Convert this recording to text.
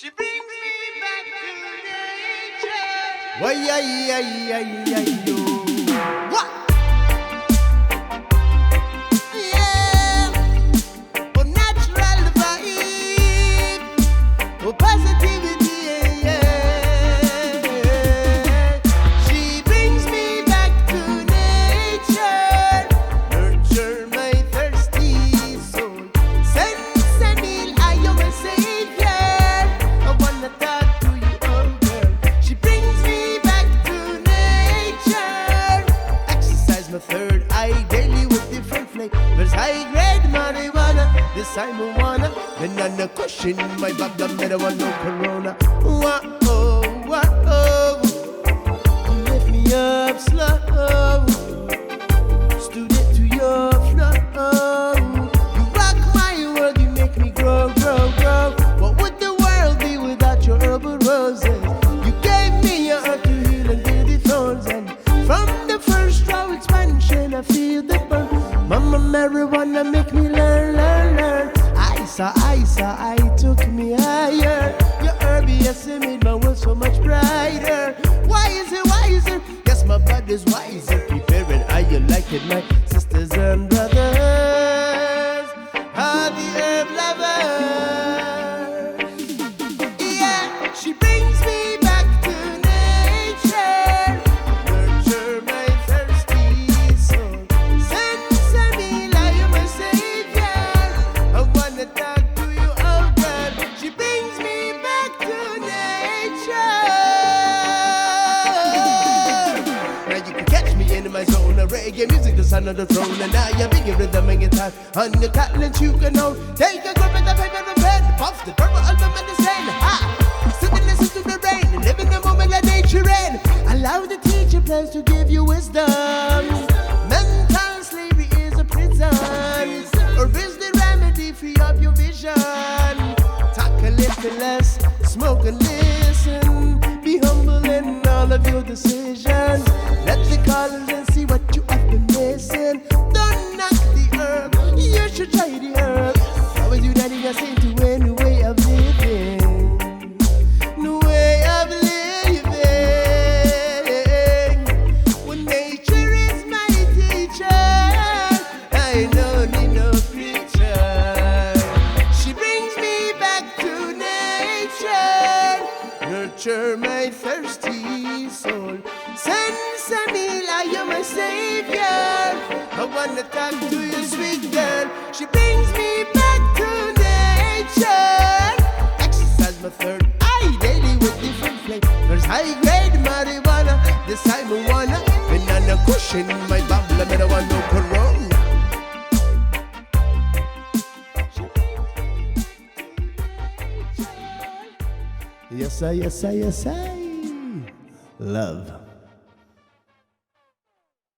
She brings me back to nature. Why, yo. What? Yeah. Oh, natural vibe. Oh, positivity, yeah. She brings me back to nature. Nurture my thirsty soul. Sense and heal, I am a savior. I wanna talk to you, oh girl. She brings me back to nature. Exercise my third eye daily with different flavors. High grade marijuana, this time I wanna. Then on the cushion, my back the middle one, no corona. Whoa, whoa, you lift me up slow. Student to your flow. You rock my world, you make me grow. What would the world be without your herbal roses? You gave me your earth to heal and heal the thorns. And from the first raw expansion, I feel the burn. Mama marijuana make me learn. I took me higher. Your herbious made my world so much brighter. Wiser. Yes, my body's wiser. Prepare it, how you like it, my sisters and brothers. Are the herb lovers. Yeah, she brings me back to nature. Nurture my thirsty soul. Sense and heal, I am my savior. I wanna talk to you, oh God. She brings me back to nature. Now you can catch me in my zone of reggae music, the sound of the throne. And now you're bigger rhythm and guitar. On your talent you can own. Take a grip at the paper and pen. Puff the purple album and the sand. Ha! Sit and listen to the rain. Live in the moment like nature in. Allow the teacher plans to give you wisdom. Mental slavery is a prison. Or is the remedy, free up your vision. Talk a little less, smoke and listen. Be humble in all of your decisions. Let the callers and see what you have been missing. Don't knock the herb, you should try the herb. How is you that you say to a new way of living? New way of living. When nature is my teacher, I don't need no preacher. She brings me back to nature. Nurture my thirsty soul. Sense and heal, I am my savior. I wanna talk to you, sweet girl. She brings me back to nature. Exercise my third eye daily with different flavors. High grade marijuana, this time I wanna. Been on a cushion, my bubble, I don't want no corona. Yes, I. Love.